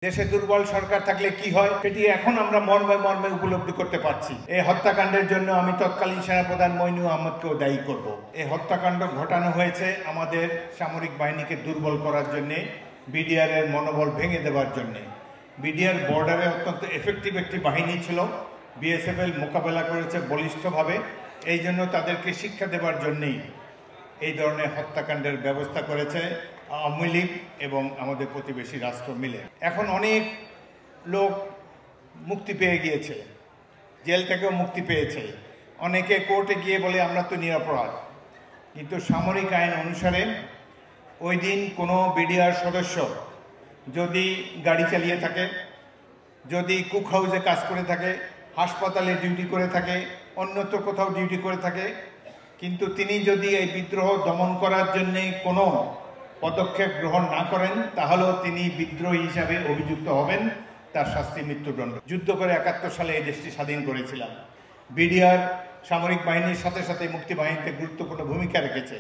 দেশে দুর্বল সরকার থাকলে কি হয় সেটি এখন আমরা মর্মে মর্মে উপলব্ধি করতে পারছি। এই হত্যাকাণ্ডের জন্য আমি তৎকালীন সেনাপ্রধান মইনু আহমদকেও দায়ী করব। এই হত্যাকাণ্ড ঘটানো হয়েছে আমাদের সামরিক বাহিনীকে দুর্বল করার জন্যে, বিডিআর এর মনোবল ভেঙে দেওয়ার জন্যে। বিডিআর বর্ডারে অত্যন্ত এফেক্টিভ একটি বাহিনী ছিল, বিএসএফ মোকাবেলা করেছে বলিষ্ঠভাবে। এই জন্য তাদেরকে শিক্ষা দেওয়ার জন্যেই এই ধরনের হত্যাকাণ্ডের ব্যবস্থা করেছে আওয়ামী লীগ এবং আমাদের প্রতিবেশী রাষ্ট্র মিলে। এখন অনেক লোক মুক্তি পেয়ে গিয়েছে, জেল থেকেও মুক্তি পেয়েছে। অনেকে কোর্টে গিয়ে বলে আমরা তো নিরপরাধ, কিন্তু সামরিক আইন অনুসারে ওই দিন কোনো বিডিআর সদস্য যদি গাড়ি চালিয়ে থাকে, যদি কুক হাউসে কাজ করে থাকে, হাসপাতালে ডিউটি করে থাকে, অন্যত্র কোথাও ডিউটি করে থাকে, কিন্তু তিনি যদি এই বিদ্রোহ দমন করার জন্য কোনো পদক্ষেপ গ্রহণ না করেন, তাহলেও তিনি বিদ্রোহী হিসাবে অভিযুক্ত হবেন, তার শাস্তি মৃত্যুদণ্ড। যুদ্ধ করে ৭১ সালে এই দেশটি স্বাধীন করেছিলাম। বিডিআর সামরিক বাহিনীর সাথে সাথে মুক্তি বাহিনীতে গুরুত্বপূর্ণ ভূমিকা রেখেছে।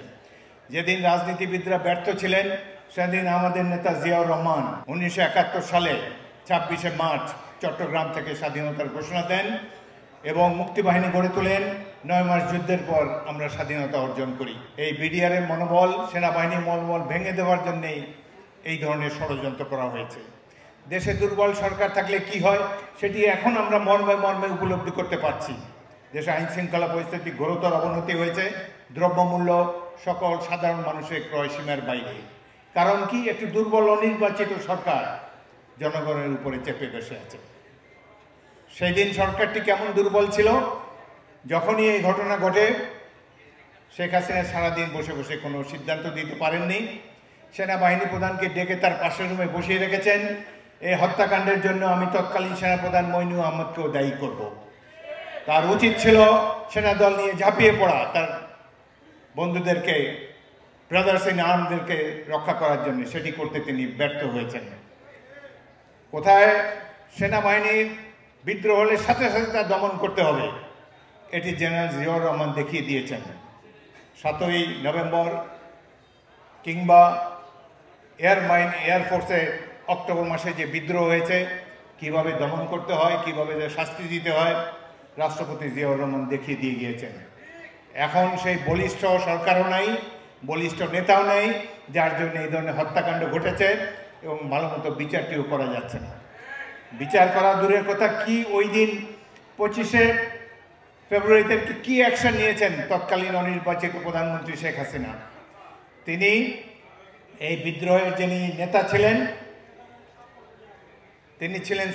যেদিন রাজনীতিবিদরা ব্যর্থ ছিলেন, সেদিন আমাদের নেতা জিয়াউর রহমান ১৯৭১ সালে ২৬শে মার্চ চট্টগ্রাম থেকে স্বাধীনতার ঘোষণা দেন এবং মুক্তিবাহিনী গড়ে তোলেন। ৯ মাস যুদ্ধের পর আমরা স্বাধীনতা অর্জন করি। এই বিডিআর এর মনোবল, সেনাবাহিনীর মনোবল ভেঙে দেওয়ার জন্যেই এই ধরনের ষড়যন্ত্র করা হয়েছে। দেশে দুর্বল সরকার থাকলে কি হয় সেটি এখন আমরা মর্মে মর্মে উপলব্ধি করতে পারছি। দেশে আইন শৃঙ্খলা পরিস্থিতি ঘোরতর অবনতি হয়েছে, দ্রব্যমূল্য সকল সাধারণ মানুষের ক্রয় সীমার বাইরে। কারণ কি? একটি দুর্বল অনির্বাচিত সরকার জনগণের উপরে চেপে বসে আছে। সেই দিন সরকারটি কেমন দুর্বল ছিল, যখনই এই ঘটনা ঘটে শেখ হাসিনা সারাদিন বসে বসে কোনো সিদ্ধান্ত দিতে পারেননি। সেনাবাহিনী প্রধানকে ডেকে তার পাশের রুমে বসিয়ে রেখেছেন। এই হত্যাকাণ্ডের জন্য আমি তৎকালীন সেনাপ্রধান মইনু আহমদকেও দায়ী করব। তার উচিত ছিল সেনাদল নিয়ে ঝাঁপিয়ে পড়া, তার বন্ধুদেরকে, ব্রাদার্স ইন আর্মদেরকে রক্ষা করার জন্য। সেটি করতে তিনি ব্যর্থ হয়েছেন। কোথায় সেনাবাহিনীর বিদ্রোহ হলে সাথে সাথে তা দমন করতে হবে, এটি জেনারেল জিয়াউর রহমান দেখিয়ে দিয়েছেন। ৭ই নভেম্বর কিংবা এয়ারফোর্সে অক্টোবর মাসে যে বিদ্রোহ হয়েছে, কিভাবে দমন করতে হয়, কিভাবে শাস্তি দিতে হয়, রাষ্ট্রপতি জিয়াউর রহমান দেখিয়ে দিয়ে গিয়েছেন। এখন সেই বলিষ্ঠ সরকারও নাই, বলিষ্ঠ নেতাও নেই, যার জন্য এই ধরনের হত্যাকাণ্ড ঘটেছে এবং ভালো মতো বিচারটিও করা যাচ্ছে না। বিচার করা দূরের কথা, কি ওই দিন ২৫শে ফেব্রুয়ারিতে কি অ্যাকশন নিয়েছেন তৎকালীন অনির্বাচিত প্রধানমন্ত্রী শেখ হাসিনা। তিনি এই বিদ্রোহের যিনি নেতা ছিলেন, তিনি ছিলেন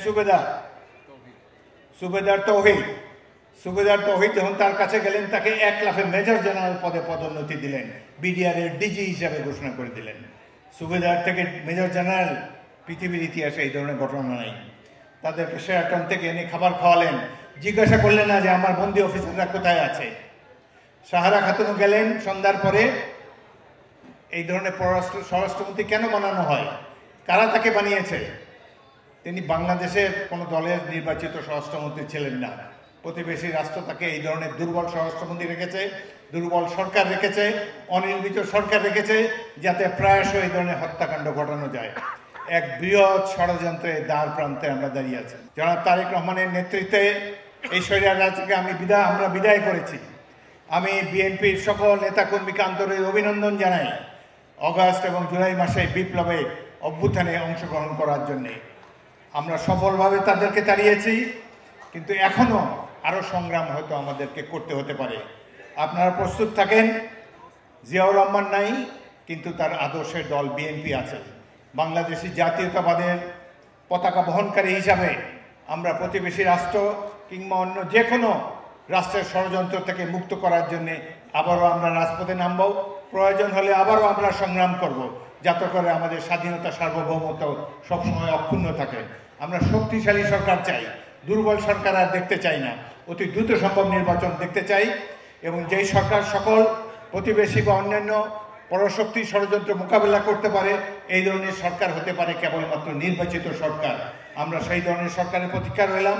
সুবেদার তৌহিদ। যখন তার কাছে গেলেন, তাকে ১ লাফে মেজর জেনারেল পদে পদোন্নতি দিলেন, বিডিআর এর ডিজি হিসাবে ঘোষণা করে দিলেন। সুবেদার থেকে মেজর জেনারেল, পৃথিবীর ইতিহাসে এই ধরনের ঘটনা নাই। তাদেরকে শেরাটন থেকে এনে খাবার খাওয়ালেন, জিজ্ঞাসা করলেন না যে আমার বন্দী অফিসাররা কোথায় আছে। সাহারা খাতুনও গেলেন সন্ধ্যার পরে। এই ধরনের স্বরাষ্ট্রমন্ত্রী কেন বানানো হয়, কারা তাকে বানিয়েছে? তিনি বাংলাদেশের কোনো দলের নির্বাচিত স্বরাষ্ট্রমন্ত্রী ছিলেন না। প্রতিবেশী রাষ্ট্র তাকে এই ধরনের দুর্বল স্বরাষ্ট্রমন্ত্রী রেখেছে, দুর্বল সরকার রেখেছে, অনির্বাচিত সরকার রেখেছে, যাতে প্রায়শ এই ধরনের হত্যাকাণ্ড ঘটানো যায়। এক বৃহৎ ষড়যন্ত্রের দ্বার প্রান্তে আমরা দাঁড়িয়ে আছি। জনাব তারেক রহমানের নেতৃত্বে এই স্বৈরাচার রাজকে আমরা বিদায় করেছি। আমি বিএনপির সকল নেতাকর্মীকে আন্তরিক অভিনন্দন জানাই অগাস্ট এবং জুলাই মাসে বিপ্লবে অভ্যুত্থানে অংশগ্রহণ করার জন্যে। আমরা সফলভাবে তাদেরকে তাড়িয়েছি, কিন্তু এখনও আরও সংগ্রাম হয়তো আমাদেরকে করতে হতে পারে। আপনারা প্রস্তুত থাকেন। জিয়াউর রহমান নাই, কিন্তু তার আদর্শের দল বিএনপি আছে। বাংলাদেশি জাতীয়তাবাদের পতাকা বহনকারী হিসাবে আমরা প্রতিবেশী রাষ্ট্র কিংবা অন্য যে কোনো রাষ্ট্রের ষড়যন্ত্র থেকে মুক্ত করার জন্যে আবারও আমরা রাজপথে নামব। প্রয়োজন হলে আবারও আমরা সংগ্রাম করব, যাতে করে আমাদের স্বাধীনতা, সার্বভৌমত্ব সবসময় অক্ষুণ্ণ থাকে। আমরা শক্তিশালী সরকার চাই, দুর্বল সরকার আর দেখতে চাই না। অতি দ্রুত সম্ভব নির্বাচন দেখতে চাই, এবং যেই সরকার সকল প্রতিবেশী বা অন্যান্য পরশক্তি ষড়যন্ত্র মোকাবেলা করতে পারে, এই ধরনের সরকার হতে পারে কেবলমাত্র নির্বাচিত সরকার। আমরা সেই ধরনের সরকারের প্রতীক্ষা রইলাম।